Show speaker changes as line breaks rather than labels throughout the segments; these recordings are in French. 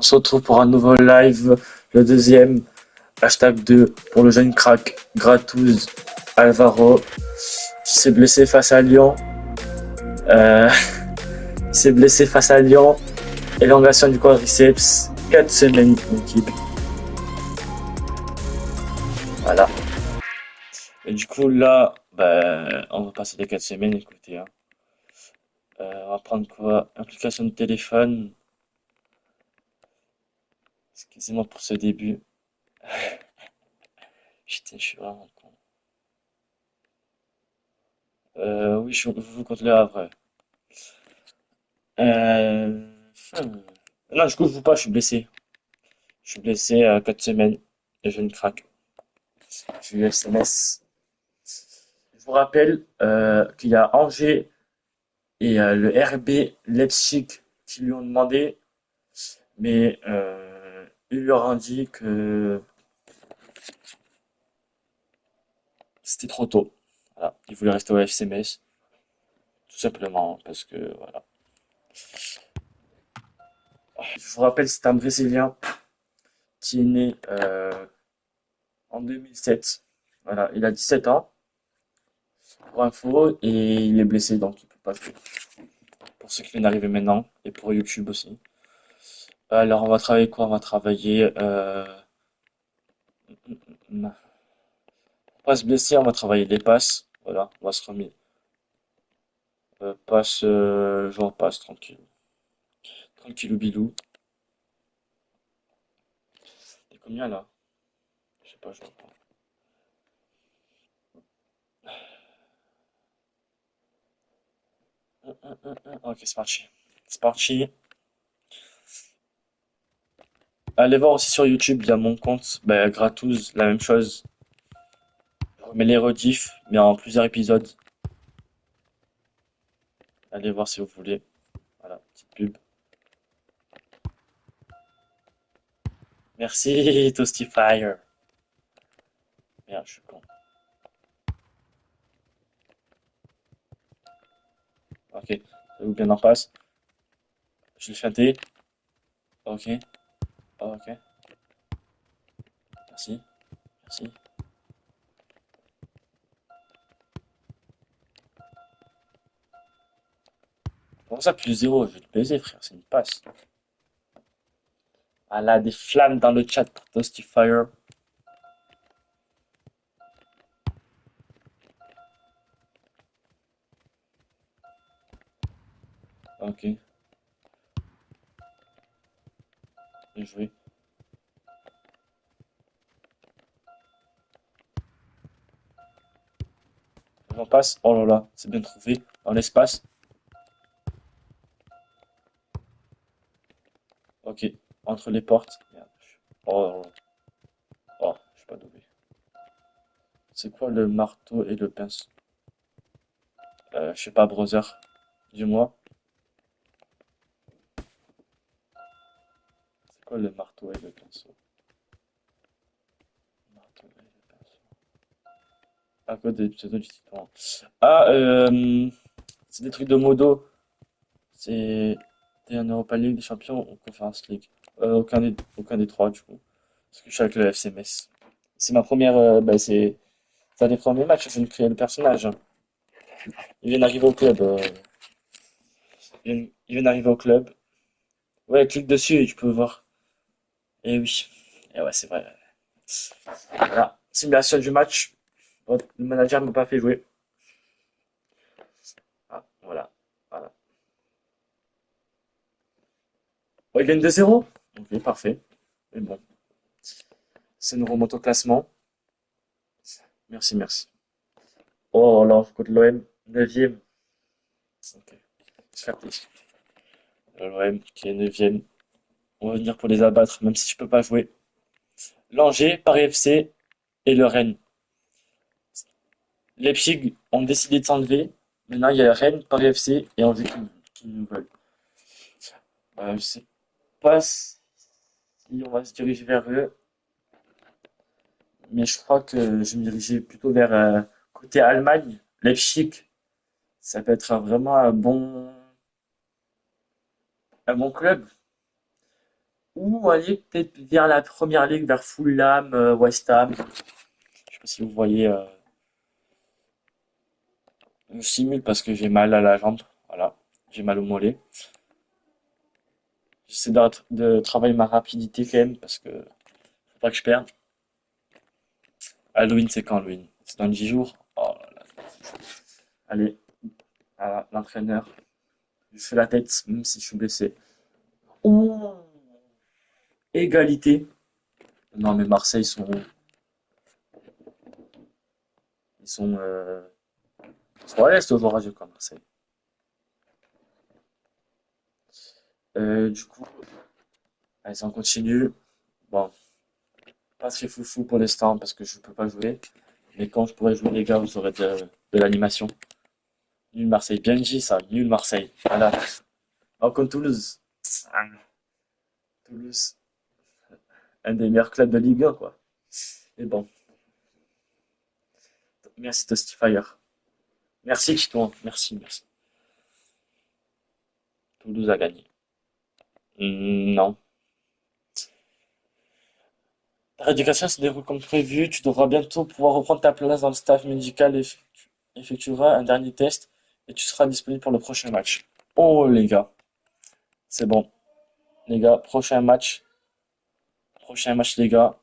se retrouve pour un nouveau live, le deuxième, hashtag 2 pour le jeune crack Gratouz Alvaro, qui s'est blessé face à Lyon. Euh, il s'est blessé face à Lyon, élongation du quadriceps, 4 semaines d'équipe. Voilà. Et du coup, là, on va passer les 4 semaines, écoutez. Hein. On va prendre quoi? Application de téléphone. Excusez-moi pour ce début. Putain, je suis vraiment con. Oui, je vous compte le Havre. Euh... hmm. Non, je couvre pas, je suis blessé. Je suis blessé à 4 semaines et je ne craque. J'ai eu SMS. Je vous rappelle qu'il y a Angers et le RB Leipzig qui lui ont demandé, mais ils leur ont dit que c'était trop tôt. Voilà. Ils voulaient rester au FC Metz, tout simplement, parce que voilà. Je vous rappelle, c'est un Brésilien qui est né en 2007. Voilà, il a 17 ans pour info et il est blessé donc il peut pas jouer. Pour ceux qui viennent d'arriver maintenant et pour YouTube aussi. Alors on va travailler quoi? On va travailler on va se blesser, on va travailler les passes. Voilà, on va se remettre. Passe, genre passe tranquille. Tranquillou bilou. Et combien là? Je sais pas, je vois pas. Ok, c'est parti. C'est parti. Allez voir aussi sur YouTube, il y a mon compte, Gratouz, la même chose. Je remets les rediffs, mais en plusieurs épisodes. Allez voir si vous voulez. Voilà, petite pub. Merci, Toastifyer. Merde, je suis con. Ok, ça vous bien en passe. Je l'ai chanté. Ok, ok. Merci, merci. Comment ça, plus zéro? Je vais te baiser, frère, c'est une passe. Ah là, des flammes dans le chat pour Toastifyer. Ok, bien joué. J'en passe. Oh là là, c'est bien trouvé. Dans l'espace. Ok, entre les portes. Merde. Oh là là. Oh, je suis pas doué. C'est quoi le marteau et le pinceau? Je sais pas, brother. Dis-moi. C'est quoi le marteau et le pinceau? Marteau et le pinceau. À côté des pseudos du titan. Ah, c'est des trucs de modo. C'est t'es en Europa League des Champions ou Conference League? Aucun des trois, du coup. Parce que je suis avec le FC Metz. C'est ma première. C'est un des premiers matchs, je viens de créer le personnage. Hein. Il vient d'arriver au club. Il vient d'arriver au club. Ouais, clique dessus et tu peux voir. Et oui. Et ouais, c'est vrai. Voilà. Simulation du match. Bon, le manager ne m'a pas fait jouer. Ah, voilà. Voilà. Oh, il gagne 2-0. Ok, parfait. Mais bon, ça nous remonte au classement. Merci, merci. Oh là, contre l'OM, 9e. Ok, c'est capté. L'OM qui est 9e. On va venir pour les abattre, même si je peux pas jouer. L'Angers, Paris FC et le Rennes. Leipzig ont décidé de s'enlever. Maintenant, il y a Rennes, Paris FC et Angers qui nous veulent. Je sais pas si on va se diriger vers eux, mais je crois que je me dirigeais plutôt vers côté Allemagne. Leipzig, ça peut être vraiment un bon club. ou aller peut-être vers la première ligue, vers Fulham, West Ham. Je sais pas si vous voyez, je simule parce que j'ai mal à la jambe. Voilà, j'ai mal au mollet. J'essaie de travailler ma rapidité quand même parce que faut pas que je perde. Halloween, c'est quand Halloween? C'est dans 10 jours. Oh là là. Allez, à l'entraîneur. Je fais la tête, même si je suis blessé. Ouh, égalité. Non, mais Marseille ils sont à l'est aujourd'hui, quoi, Marseille. Du coup, allez, on continue. Bon, pas très foufou pour l'instant parce que je peux pas jouer. Mais quand je pourrai jouer, les gars, vous aurez de l'animation. Nul Marseille. Bien dit ça, nul Marseille. Voilà. Oh, comme Toulouse. Ah, Toulouse, un des meilleurs clubs de Ligue 1, quoi. Et bon, merci Toastifire. Merci Kitouan. Merci, merci. Toulouse a gagné. Non. Ta rééducation se déroule comme prévu. Tu devras bientôt pouvoir reprendre ta place dans le staff médical et effectuera un dernier test et tu seras disponible pour le prochain match. Oh les gars, c'est bon. Les gars, prochain match. Prochain match les gars.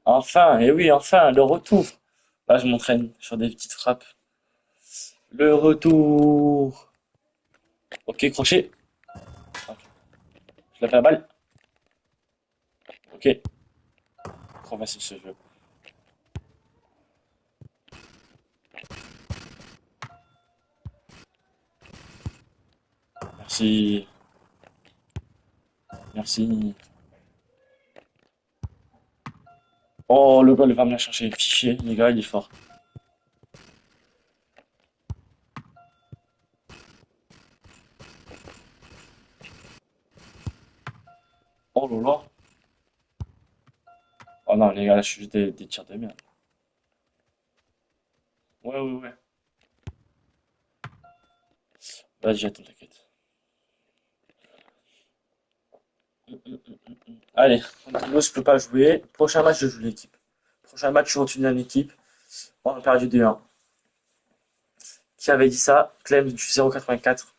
Enfin, et oui, enfin, le retour. Là, je m'entraîne sur des petites frappes. Le retour. Ok, crochet. Ok, je la fais la balle. Ok, trop facile ce jeu. Merci, merci. Oh, le goal il va me la chercher. Fichier, les gars, il est fort. Oh là là. Oh non, les gars, là, je suis juste des tirs de merde. Ouais, ouais, ouais. Vas-y, attends, t'inquiète. Allez, contre je peux pas jouer. Prochain match, je joue l'équipe. Prochain match, je continue en équipe. On a perdu 2-1. Qui avait dit ça? Clem du 0,84.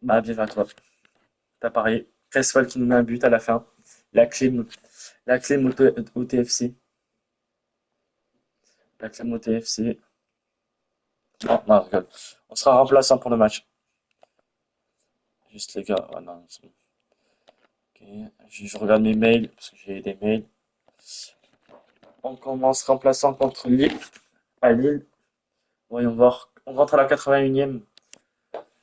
Bah, bien à toi. T'as parié. Cresswell qui nous met un but à la fin. La clé, la clé au TFC. La clé au TFC. Oh, non, regarde. On sera remplaçant pour le match. Juste les gars. Ah, non, c'est bon. Ok. Je regarde mes mails parce que j'ai des mails. On commence remplaçant contre Lille. À Lille. Voyons voir. On rentre à la 81e.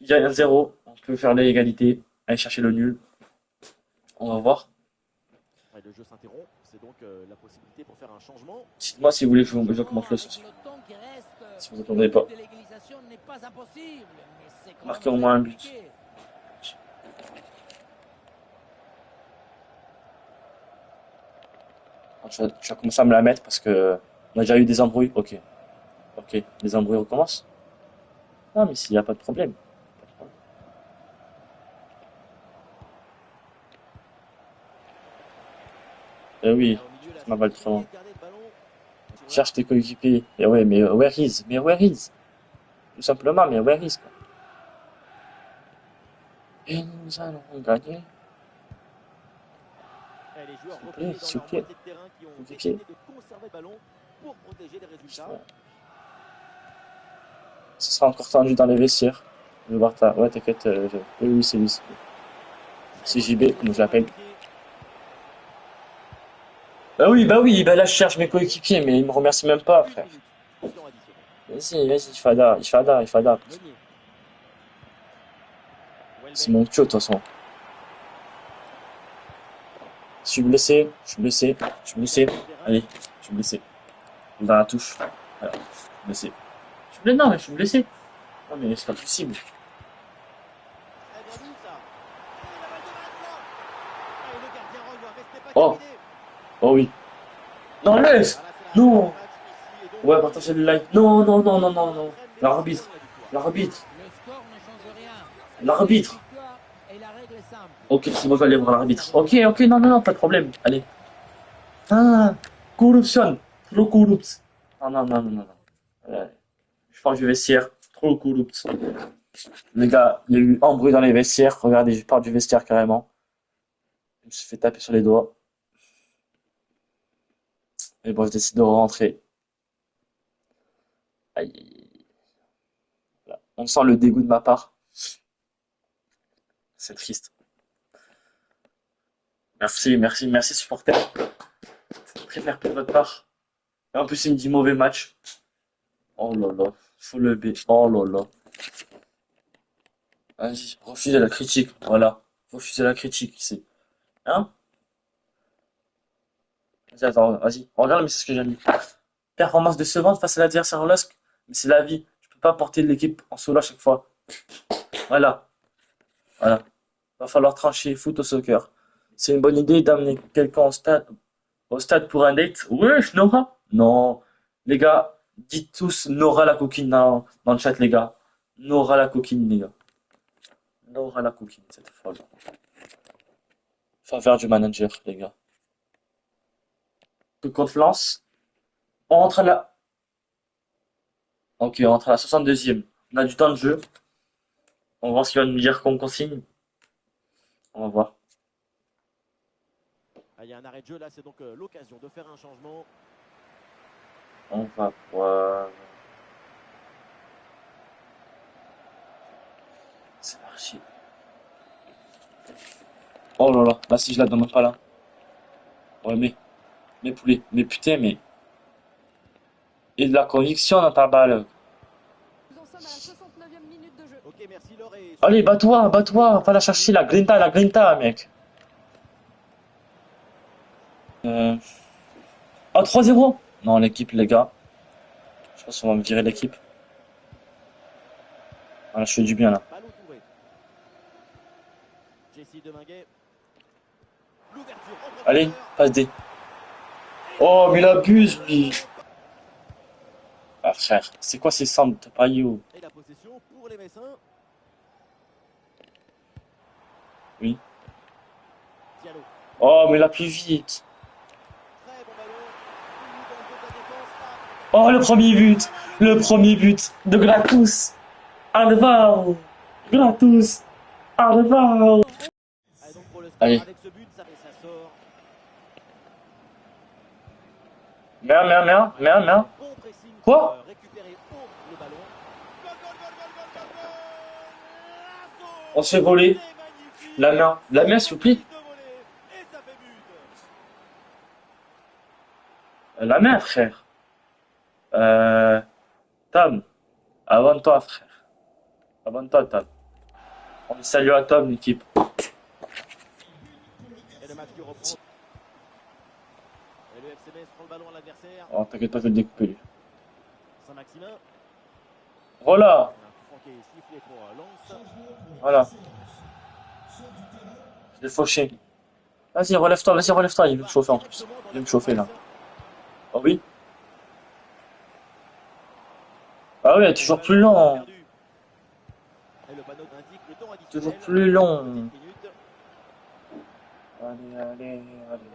Il y a un 0. On peut faire l'égalité. Aller chercher le nul. On va voir.
Et le jeu s'interrompt, c'est donc la possibilité pour faire un changement.
Dites-moi si vous voulez que je commence le soir. Si vous attendez pas. Marquez au moins un but. Tu vas commencer à me la mettre parce que on a déjà eu des embrouilles. Ok. Ok. Les embrouilles recommencent. Ah, mais s'il n'y a pas de problème. Eh oui,
Là au milieu, la
ma balle trop
sécurité
loin.
de garder le ballon. Tu vois,
Cherche tes coéquipiers. Et ouais, mais where is? Mais where is? Tout simplement, mais where is, quoi. Et nous allons gagner.
les joueurs
S'il vous plaît,
repliés dans
s'il vous
leur
plaît.
moitié de terrain qui ont
Coéquipier.
décidé de conserver le ballon pour protéger les résultats.
Ce sera encore tendu dans les vestiaires. Je vais voir ta. Ouais, t'inquiète. Oui, oui, c'est lui.
Très
C'est
bonne
JB,
gestion
comme je
sur le balle
l'appelle.
au pied.
Bah oui, bah là je cherche mes coéquipiers, mais ils me remercient même pas,
Une
frère.
minute du temps additionnel.
Vas-y, vas-y, Ifada, Ifada, Ifada.
Meunier,
C'est
Welbeck,
mon queue, de toute façon. Je suis blessé, je suis blessé, je suis blessé.
milieu de terrain.
Allez, je suis blessé. Dans la touche. Voilà, je suis blessé. Je suis blessé, non, mais je suis blessé. Non, mais c'est pas possible.
Très bien vu ça. Et la balle de là. Ah, et le gardien renvoie, mais ce n'est pas
Oh,
terminé.
oh oui. Non, laisse!
Voilà, c'est la fin du
Non!
match ici. Et donc,
Ouais,
le
partager le
Paris
live. Non, non, non, non, non,
Saint-Germain
non.
prennent les devants
L'arbitre,
dans la victoire.
l'arbitre. L'arbitre.
Victoire et la règle est simple.
Ok, c'est bon, je vais aller voir
L'adversaire
l'arbitre.
doit
Ok,
gagner.
ok, non, non, non, pas de problème. Allez. Ah, corruption. Trop corrupt. Non, non, non, non, non. Je pense que je vais vestiaire. Trop corrupt. Les gars, il y a eu embrouille dans les vestiaires. Regardez, je pars du vestiaire carrément. Je me suis fait taper sur les doigts. Et bon, je décide de rentrer. Aïe, aïe, aïe. Voilà. On sent le dégoût de ma part. C'est triste. Merci, merci, merci, supporter. C'est très fair play de votre part. Et en plus, il me dit mauvais match. Oh là là. Faut le B. Oh là là. Vas-y, refusez la critique. Voilà. Refusez la critique ici. Hein? Vas-y, attends, vas-y. Regarde, mais c'est ce que j'ai dit. Performance décevante face à l'adversaire en LOSC. Mais c'est la vie. Je peux pas porter l'équipe en solo à chaque fois. Voilà. Voilà. Va falloir trancher foot au soccer. C'est une bonne idée d'amener quelqu'un au stade pour un date. Wesh, Nora? Non. Les gars, dites tous Nora la coquine dans le chat, les gars. Nora la coquine, les gars. Nora la coquine, cette folle. Faveur du manager, les gars. Coup de confiance. On rentre à la. Ok, on rentre à la 62e. On a du temps de jeu. On va voir ce qu'il va nous dire comme consigne. On va voir.
Ah, il y a un arrêt de jeu là, c'est donc l'occasion de faire un changement.
On va voir. C'est parti. Oh là là. Bah si je la donne pas là. Ouais, mais poulet. Mais putain, mais. Il y a de la conviction dans ta balle.
Nous en sommes à la 69e minute de jeu.
Ok, merci Laure. Et sur
Allez,
ce but,
bats-toi,
il faut
bats-toi. Va la
revenir
chercher,
dessus.
la grinta, mec. Euh... Ah, 3-0? Non, l'équipe, les gars. Je pense qu'on va me virer l'équipe. Voilà, je fais du bien là.
Ballon Touré. Jessie Deminguet. L'ouverture en
Allez,
profondeur.
passe D.
Et le
Oh, mais il
but
abuse,
de
lui.
Thiago.
Ah, frère, c'est quoi ces centres pas you?
Et la possession pour les Messins.
Oui.
Diallo.
Oh, mais la plus vite.
Très bon ballon. Il nous donne de la défense là.
Oh, le premier
Oh
but.
là là,
Le
le
premier but de Gratus. Alvaro. Gratus. Alvaro.
Ah, et donc pour le score,
Allez.
avec ce but, ça sort.
Merde, merde, merde, merde, merde.
Bon pressing pour
Quoi?
récupérer haut le ballon. Goal, goal, goal, goal, goal, goal, goal.
On se fait
Lasso.
voler.
C'est magnifique.
La main. La
Cette
main, s'il vous plaît.
reprise de volée. Et ça fait but.
La main, frère. Euh... Tom. Avant-toi, frère. Avant-toi, Tom. On dit salut à Tom, l'équipe.
Et le match qui reprend. Et le FC Metz prend le ballon à l'adversaire.
Oh, t'inquiète pas, je vais le découper, lui.
Saint-Maximin.
Voilà.
Un coup franc qui est sifflé pour Lens.
Voilà. Je l'ai fauché. Vas-y, relève-toi, vas-y, relève-toi. Il veut me
Va
chauffer en plus.
directement dans
Il veut
la
me chauffer, là.
surface.
Oh oui? Ah oui,
Et le
toujours plus
ballon est
long.
perdu. Et le panneau indique le temps
Toujours
additionnel.
plus long.
Petite minute.
Allez, allez, allez.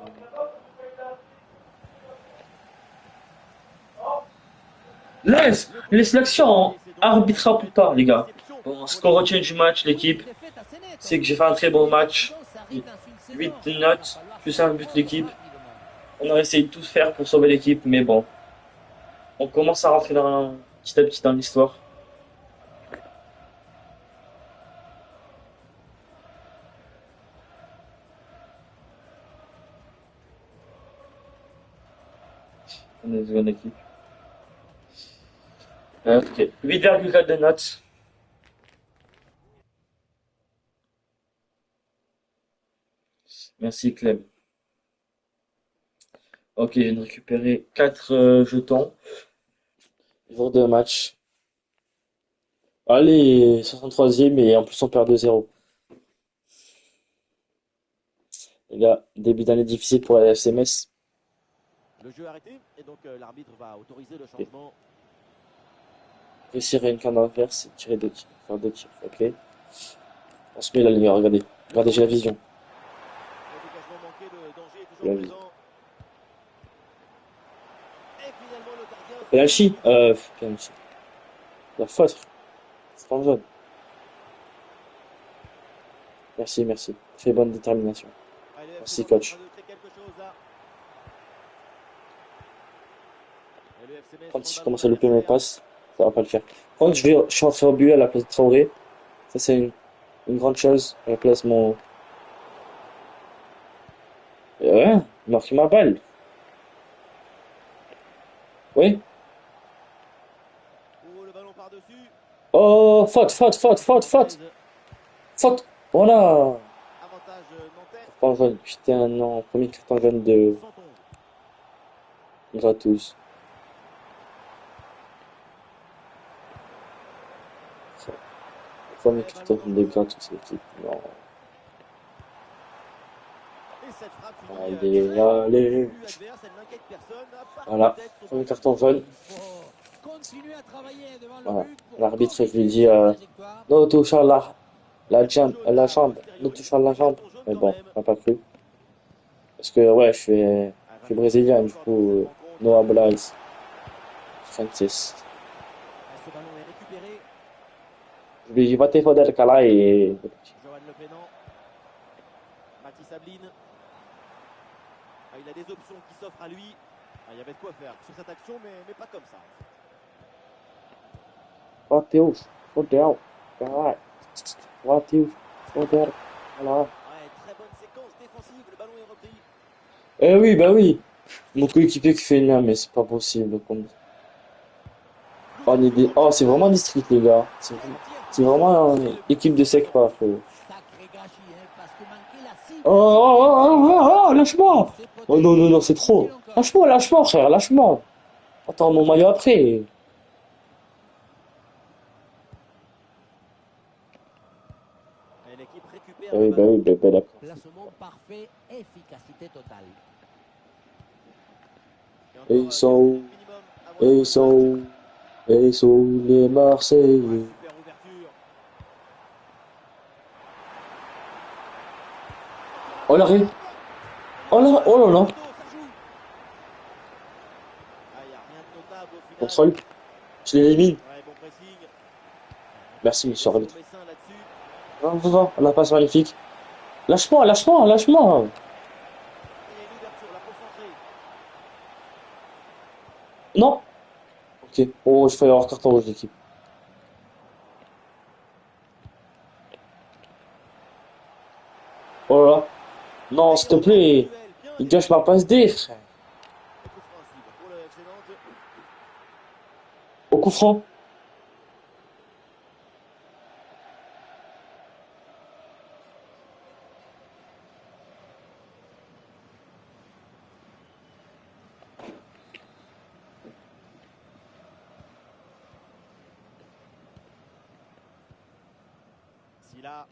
Laisse!
Le coup
Laisse
franc.
l'action
Et c'est donc
arbitrera plus tard, les
une
gars.
réception
Bon,
pour
ce
les
qu'on retient
Messins.
du match,
Oui,
l'équipe,
une défaite assez nette,
c'est
hein.
que j'ai fait un très
Mais
bon
les
match.
accidents, ça arrive dans une saison.
8
Il va
notes,
falloir
plus
s'y
un but de
reprendre
l'équipe.
rapidement.
On a essayé de tout faire pour sauver l'équipe, mais bon, on commence à rentrer petit à petit dans l'histoire. On est une bonne équipe. Ok, 8,4 de notes. Merci Clem. Ok, je viens de récupérer 4 jetons. Jour de match. Allez, 63e et en plus on perd 2-0. Les gars, début d'année difficile pour la FCMS.
Le jeu arrêté. Et donc l'arbitre va autoriser le
Ok.
changement.
Réussir une canne inverse et tirer 2 tirs. Faire 2 tirs. Ok. On se met là, les gars, regardez. Regardez, j'ai la vision.
Le dégagement manqué, le danger est
La
toujours
vision.
présent. Et finalement, le gardien
Penalty. Penalty. La faute. C'est pas jaune. Merci, merci. Très bonne détermination.
Allez, le FC
Merci,
Nantes est en
coach.
train de créer quelque chose là. Et le FC Metz
Quand
prend le
je
ballon
commence
en
à louper mes
adversaire.
passes, ça va pas le faire. Quand je suis rentré au but à la place de Traoré. Ça, c'est une grande chose. À la place, mon. Ouais, il m'a pris ma balle. Oui.
Oh, le ballon par-dessus.
Oh, faute, faute, faute, faute, faute.
Nantaise.
Faute. Voilà.
Avantage nantais.
Carton jaune. Putain, non. Premier carton jaune de
111.
Gratos. Premier
Et
carton
ballon en
jaune de
jeu.
Gratos, l'équipe. Non.
Et cette frappe finit
Allez,
très proche du
allez.
but adverse. Elle n'inquiète personne, à part
Voilà.
peut-être son
Premier
portier.
carton jaune.
Il faut continuer à travailler devant le
Voilà.
but pour
L'arbitre, je lui
corriger
dis,
cette trajectoire.
ne touche à
Carton jaune
la
là, a
jambe. Ne
posteriori.
touche à la jambe.
Carton jaune
Mais
quand
bon,
même.
on n'a pas cru. Parce que, ouais,
À
je suis
29
brésilien,
secondes
du
encore dans
coup,
cette rencontre.
no hablas francés.
Ce ballon est récupéré.
Je lui dis, va te joder, cala, et...
Johan Le Pénan. Mathis Sabline. Ah, il a des options qui s'offrent à lui. Ah, il y avait de quoi faire sur cette action, mais pas comme ça.
Mateus, joder, cala. Mateus, joder, cala.
Ouais, très bonne séquence défensive. Le ballon est repris.
Eh oui, bah oui. Mon coéquipier qui fait une mais c'est pas possible. Oh, c'est vraiment district, les gars. C'est vraiment une équipe de SECPA, frérot.
Sacré gâchis, hein, parce que manquer la
Oh,
cible,
oh,
c'était
oh, oh, oh, oh, lâche-moi!
c'est
Oh
peut-être
non, non, non,
plus
c'est trop.
difficile encore.
Lâche-moi, frère, lâche-moi. Attends, mon maillot après.
Et l'équipe récupère le
Oui, bah
ballon.
oui, bah d'accord.
Placement parfait, efficacité totale.
Et
Et
encore
ils
15
sont où?
minutes minimum avant
Et
la
ils
fin du
sont
match.
où? Et ils sont où les
Ouais,
Marseillais?
super ouverture.
Oh l'arrêt!
Et le
Oh là là!
poteau, ça joue. Ah, il n'y a rien de notable au final.
Contrôle, je l'élimine.
Ouais, bon pressing.
Merci,
Et
monsieur
laissé au
l'arbitre.
Messin là-dessus.
Va, la passe magnifique. Lâche-moi, lâche-moi, lâche-moi!
Et il y a une ouverture là pour centrer.
Non! Ok, oh, je fais avoir carton rouge, l'équipe. Oh là là. Non,
Et
s'il
il
te
remporte le
plaît.
duel. Bien
Il gâche ma
défendu.
passe D, frère.
Et coup franc à suivre pour le FC Nantes.
Au coup franc.
Silla.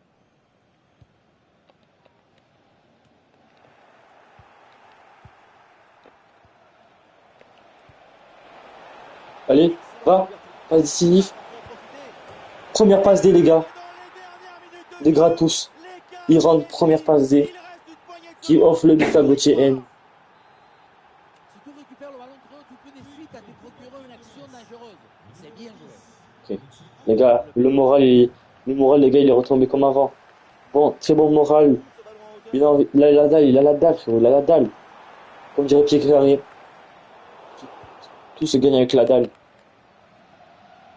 Allez,
Excellente
va.
ouverture.
Passe décisif.
Il faut en profiter.
Première passe D, les
Et
gars.
dans les dernières minutes de
Des
jeu,
gratos.
l'écart
Il
est
rentre première
réduit.
passe D.
Il reste une poignée de
Qui
secondes
offre le but à
pour la
Gauthier N.
victoire.
Si tu récupères le ballon très haut, tu peux de suite à te procurer une action dangereuse. C'est bien joué.
Ok. Les gars, le moral, les gars, il est retombé comme avant. Bon, très bon moral.
Pousse ce ballon en hauteur.
Il a la dalle, il a la dalle, frérot, il a la dalle. Comme dirait Pierre Clarier. Tout se gagne avec la dalle.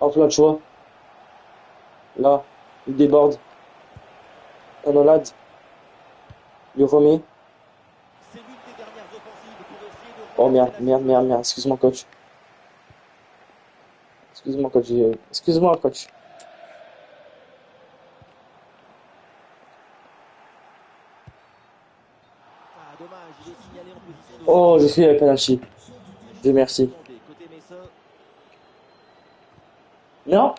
Hop là, tu vois. Là, il déborde. Canolade. Il remet.
C'est l'une des dernières offensives pour essayer de
Oh
relancer
merde,
la
merde, merde,
situation.
merde. Excuse-moi, coach. Excuse-moi, coach. Excuse-moi, coach.
Ah, dommage, il est signalé en position de
Oh, je
jeu.
suis avec penalty. Dieu merci.
Demandé côté Messin.
Non?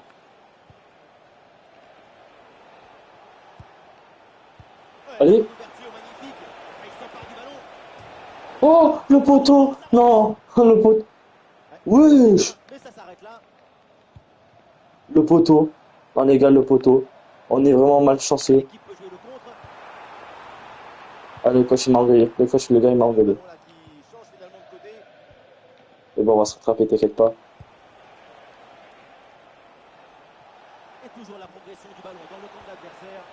Ouais,
Allez.
une ouverture magnifique. Ah, il s'empare du ballon.
Oh, le poteau. Non. Le poteau.
Ouais,
Wesh.
mais ça s'arrête là.
Le poteau. Non, les gars, le poteau. On est vraiment malchanceux.
L'équipe peut jouer le contre.
Ah, le coach il m'a engueulé. Le gars il m'a engueulé.
Ballon là qui change finalement de côté.
Mais bon, on va se rattraper, t'inquiète pas.
Et toujours la progression du ballon dans le camp de l'adversaire.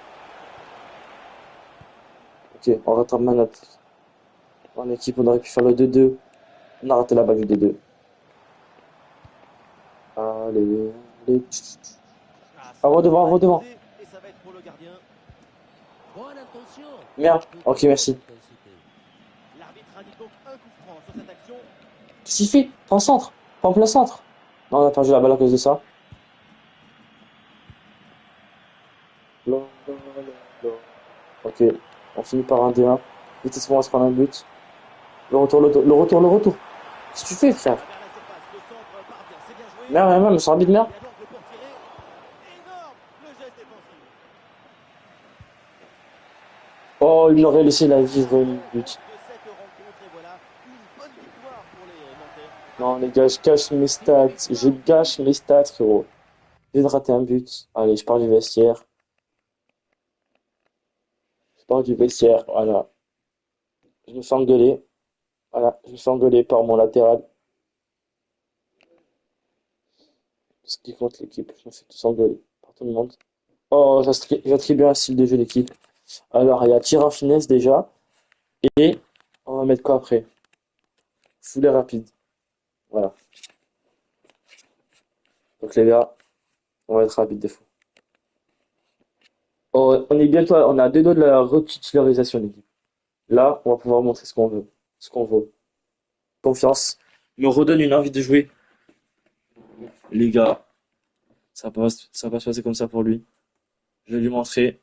Ok, on rattrape Manat. En équipe, on aurait pu faire le 2-2. On a raté la balle du 2-2. Allez, allez.
Ah,
Ah,
c'est
redevant,
mal
redevant.
posé, et ça va être pour le gardien.
Bonne intention.
Merde.
Un peu
Ok,
trop
merci.
d'intensité.
L'arbitre indique donc un coup franc sur cette action.
Qu'est-ce qu'il fait? Prends le centre. Prends en plein centre. Non, on a perdu la balle à cause de ça. Là, là, là, là. Ok, on finit par un D1. Vite, on va se prendre un but. Le retour. Qu'est-ce que tu fais, frère?
Ah, vers la surface, le centre part bien, c'est bien joué.
Merde, merde, merde, monsieur arbitre, merde.
Il y a l'angle pour tirer. Énorme le geste défensif.
Oh, il
Et
m'aurait
c'est
laissé la
le
vivre une
mot
but.
de cette rencontre. Et voilà, une bonne victoire pour les Nantais.
Non,
Avec
les
une
gars, je gâche mes
Une
stats. Je
victoire
gâche mes stats, frérot. Je viens de rater un but. Allez, je pars du vestiaire. Voilà. Je me fais engueuler. Voilà, je me fais engueuler par mon latéral. Ce qui compte l'équipe. Je me fais tous engueuler par tout le monde. Oh, j'attribue un style de jeu l'équipe. Alors, il y a tir en finesse déjà. Et on va mettre quoi après? Foulet rapide. Voilà. Donc les gars, on va être rapide des fois. Oh, on est bientôt, on a deux doigts de la retitularisation l'équipe. Là, on va pouvoir montrer ce qu'on veut. Ce qu'on veut. Confiance. Me redonne une envie de jouer. Les gars, ça va pas se passer comme ça pour lui. Je vais lui montrer.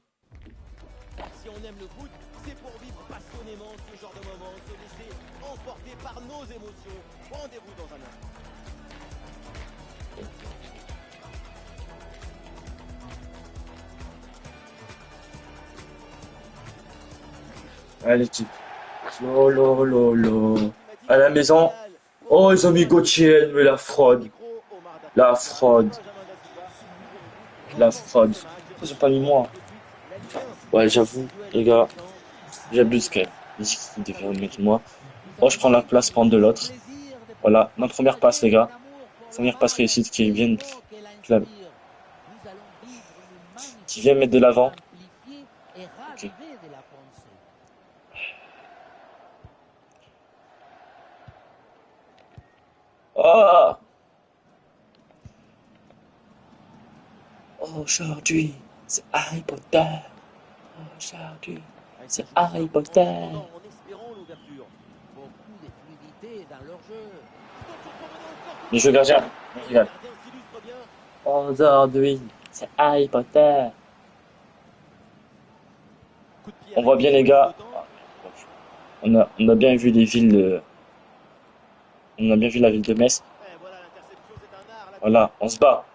Si on aime le foot, c'est pour vivre passionnément ce genre de moment, se laisser emporter par nos émotions. Rendez-vous dans un instant.
Allez, l'équipe. Lolo, lolo.
Climatique
À la
est
maison.
idéal pour
Oh,
ce
ils ont mis
genre de
Gauthier,
situation.
mais la
Au
fraude.
micro, Omar
La
Dafiti,
fraude.
Benjamin Da Silva.
La
Comment
fraude.
ce match
Ils ont pas mis
on
moi.
retrouve tout de suite la Ligue 1.
Ouais, j'avoue,
Un duel
les gars,
intéressant.
j'abuse quand même. Il dit qu'il devait mettre moi.
Vous
Oh,
avez
je prends la
vu
place, prendre de
le
l'autre.
plaisir de
Voilà,
pouvoir
ma première passe, les
partager
gars.
son amour pour le
Première passe
ballon
réussite
et l'élan qu'elle inspire. Nous allons vivre une
qui
magnifique
vient mettre de
vidéo
l'avant.
amplifiée et
Ok.
ravivée de la pensée.
Oh! Aujourd'hui, c'est Harry Potter. Aujourd'hui,
Ah, ça
c'est
joue
Harry
simple, en
Potter.
défendant, en espérant l'ouverture.
Beaucoup de fluidité dans leur jeu.
Attention pour mener au score tout de
Les jeux
suite.
gardiens,
Et le
regarde.
gardien s'illustre bien.
Aujourd'hui, c'est Harry Potter.
Coup de pied
On voit
arrêté
bien
en
les
deuxième
gars.
mi-temps.
On a bien vu les villes. On a bien vu la ville de Metz.
Et voilà l'interception, c'est un art là-dessus.
Voilà, on se bat.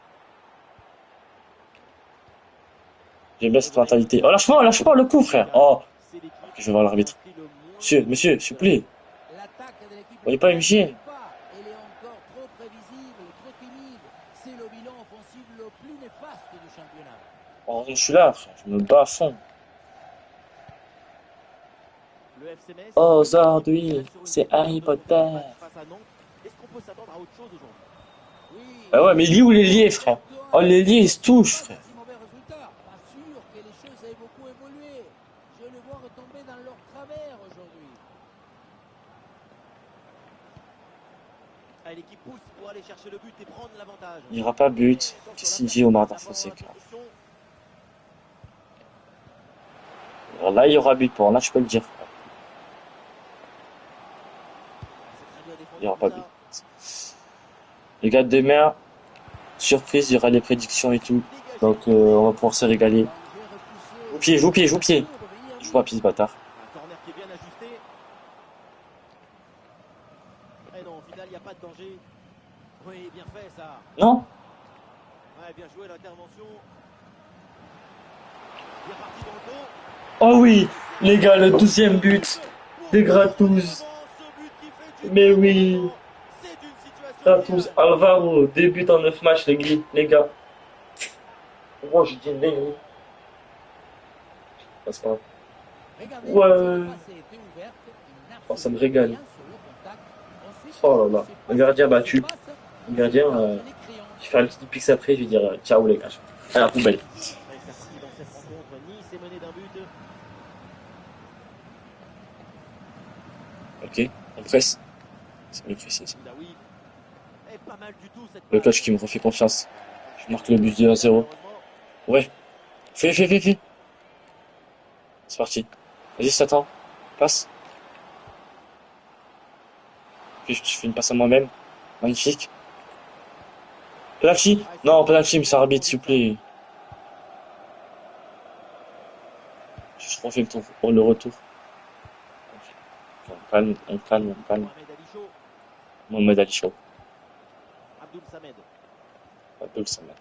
J'aime bien
Et
cette
voilà une
mentalité.
autre
Oh,
occasion
lâche
pour
pas le
le
coup,
camp
frère.
local.
Oh,
C'est l'équipe
je vais voir
qui
l'arbitre.
inscrit le moins de buts
Monsieur,
au
s'il vous
compteur.
plaît.
L'attaque de l'équipe
Voyez pas
locale
MG.
n'arrive pas. Elle est encore trop prévisible, trop timide. C'est le bilan offensif le plus néfaste du championnat.
Oh, je suis là, frère. Je me bats à fond.
Le FC Metz, une équipe qui
Aujourd'hui,
reste sur une
c'est
défaite lors
Harry
de son premier
Potter.
match face à Nantes. Est-ce qu'on peut s'attendre à autre chose aujourd'hui?
Oui,
Bah ouais, mais il est où
effectivement,
l'ailier,
les
frère? Oh,
doigts
l'ailier, il se
ne sont
touche,
pas
frère.
un si mauvais résultat. Pas sûr que les choses aient beaucoup évolué. Je les vois retomber dans leur travers aujourd'hui.
Ah, l'équipe pousse pour aller chercher le but et prendre l'avantage.
Il n'y aura pas but.
Et attention,
Qu'est-ce
la
qu'il dit,
personne
Omar
passe
Da
avant la
Fonseca?
construction.
Alors là, il y aura but pour. Là, je peux le dire.
Ah, c'est très bien
Il n'y
défendu
aura
tout
pas but.
ça.
Les gars, demain, surprise, il y aura les prédictions et tout.
Dégagé
Donc,
et tourné.
on va pouvoir se régaler.
Danger repoussé.
Joue pied, joue pied, joue pied.
Sûr de venir
Joue pas pied, ce
vite.
bâtard.
Un corner qui est bien ajusté. Et non, au final, il n'y a pas de danger. Oui, bien fait ça.
Non?
Ouais, bien joué l'intervention. Bien parti dans le dos.
Oh oui,
Et
les gars, le
c'est
12e
un
but
but pour
des
prendre les
Gratous.
devants. Ce but qui fait du
Mais
bien au
oui,
moral. C'est une situation
Gratous,
idéale.
Alvaro, début en 9 matchs, les gars. Oh, j'ai dit une dinguerie. Passe pas.
Regardez, si la
Ouais.
passe était ouverte, il n'a
Oh, ça me
absolument
régale.
rien sur le contact. Ensuite,
Oh là
je ne
là.
sais
Le
pas ce
gardien
qui se
battu.
passe,
Le
il se
gardien,
tape les crayons.
je vais faire une petite pix après, je vais dire ciao les gars. À la poubelle.
Allez, c'est reparti dans cette rencontre. Nice est mené d'un but.
Ok, on presse. C'est mieux pressé, ça.
Boudaoui. Et pas mal du tout cette
Le
passe.
coach qui me refait confiance.
Passe
Je marque le but
qui
de
rate
1-0.
malheureusement.
Ouais. Fais. C'est parti. Vas-y, je t'attends. Passe. Puis je fais une passe à moi-même. Magnifique. Penalty?
Ah, c'est
Non,
une bonne
penalty, monsieur
occasion
arbitre,
pour
s'il
but
vous
ça.
plaît. Je refais le tour. Oh, le retour. On calme.
Mohamed Ali Chaud.
Mohamed Ali Chaud.
Abdoul Samed.
Abdul Samad.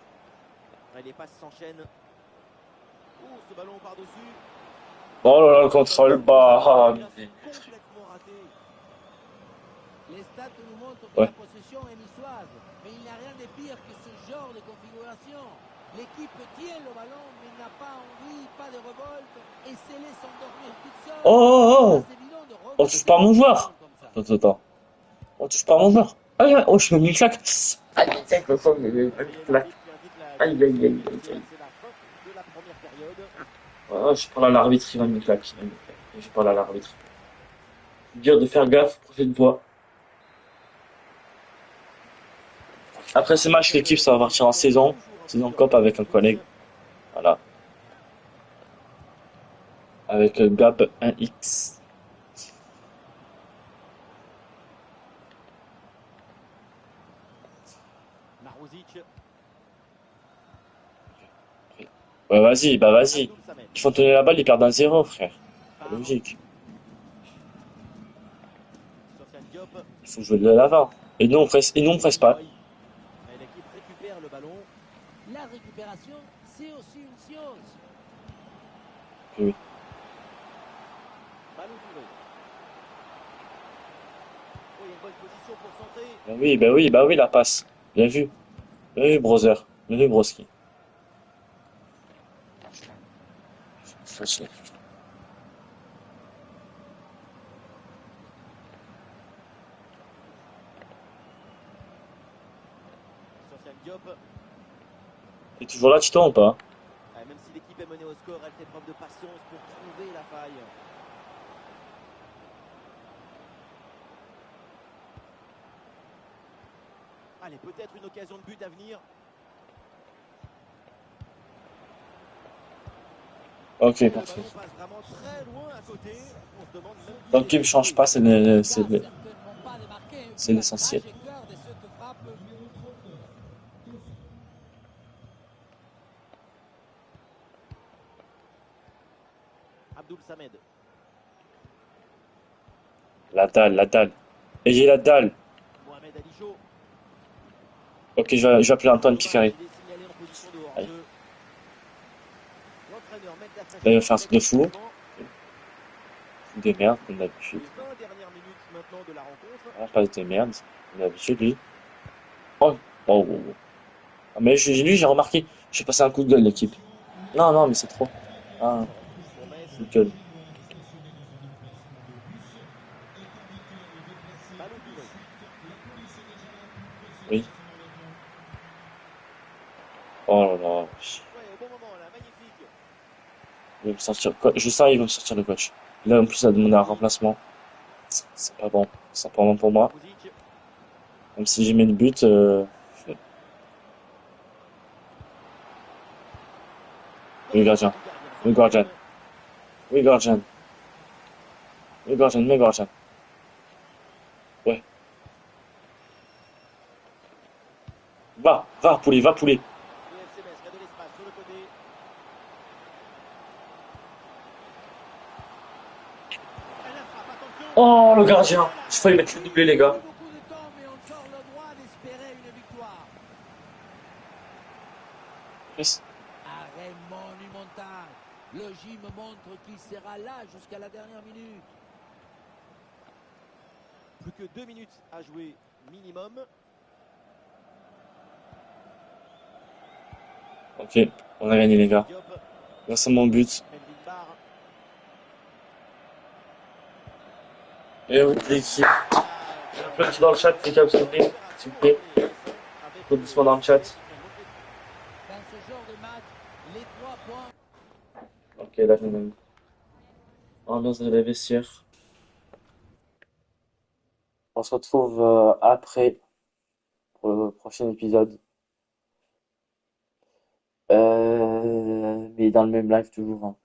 Allez, les passes s'enchaînent. Oh, ce ballon par-dessus.
Oh là là, le
Oh, la
contrôle.
bonne passe.
Bah,
Il a complètement raté.
Les stats nous montrent que
ouais.
la possession est niçoise, mais il n'y a rien de pire que ce genre de configuration. L'équipe tient le ballon, mais n'a pas envie, pas de révolte, et se laisse endormir toute seule.
Oh.
Pas évident de
On touche
remonter
pas à
une
mon joueur.
situation comme ça.
Attends. On touche pas à mon joueur. Aïe, aïe. Oh, je me mets une claque. Aïe,
Ça y est, l'arbitre qui indique la discontinuité. C'est la fin de la première période.
Oh, je parle à l'arbitre, il va me claque. Je parle à l'arbitre. Dur de faire gaffe, prochaine fois. Après ce match, l'équipe, ça va partir en saison. Saison COP avec un collègue. Voilà. Avec Gab 1X.
Marouzic.
Ouais, vas-y.
Abdoul Samed.
Ils font tenir la balle, ils perdent un 0, frère. Pas
Par
logique.
Sofiane Diop.
Il faut jouer de l'avant. Et nous, on presse pas.
Et l'équipe récupère le ballon.
La récupération, c'est aussi une science.
Oui.
Ballon Touré. Oh, il y a une bonne position pour centrer.
Bah oui, la passe. Bien vu. Bien vu, brother. Bien vu, broski. Facile.
Sofiane Diop.
T'es toujours là, Tito, ou pas?
Ah, même si l'équipe est menée au score, elle fait preuve de patience pour trouver la faille. Allez, peut-être une occasion de but à venir.
Ok,
Et le
parfait.
ballon passe vraiment très loin à côté. On se demande même
Donc,
qui
il me
est
change
touché.
pas,
Certainement pas de marquer,
c'est
vu la
l'essentiel.
trajectoire de cette frappe.
Abdoul Samed.
La dalle. Et j'ai la dalle.
Mohamed Ali Chaud.
Ok, je vais appeler Antoine
Dommage,
Picaré.
il est signalé en position de
Allez.
hors-jeu. L'entraîneur met de la
Là, il va
fraîcheur
faire un
avec
truc de fou.
l'entraînement.
De merde, comme d'habitude.
Les 20 dernières minutes maintenant de la rencontre.
Ah, passe de merde, comme d'habitude, lui. Oh. Ah, mais lui, j'ai remarqué. J'ai passé un coup de gueule, l'équipe. Non, mais c'est trop.
Ça
Ah,
sera une touche pour Metz.
coup de gueule.
Ballon Touré.
Oui. Oh là là.
Ouais, au bon moment là, magnifique.
Il va me sortir. Je sens, il va me sortir le coach. Là, en plus, ça a demandé un remplacement. C'est pas bon. C'est pas bon pour moi.
Marouzic.
Même si j'ai mis le but, oui,
Dommage
gardien.
du gardien.
Oui,
C'était
gardien.
même
Oui, gardien. Oui, gardien. Ouais. Va, poulet.
le FC Metz qui a de l'espace sur le côté. Et la frappe, attention.
Oh, le gardien.
Et
J'ai failli
la
mettre le doublé, les gars.
Plus beaucoup de temps, mais encore le droit d'espérer une victoire.
Chris.
Arrêt monumental. Le gym montre qu'il sera là jusqu'à la dernière minute.
plus que 2 minutes à jouer minimum.
Ok, on a gagné, les gars.
Diop.
Grâce à mon but.
Melvin Barr.
Et oui, l'équipe. Applaudis dans le chat, les gars, s'il vous plaît. S'il vous plaît. Applaudissements dans le chat.
Dans ce genre de match, les 3 points.
Ok, là, je me ambiance de la vestiaire. On se retrouve après pour le prochain épisode. Mais dans le même live toujours, hein.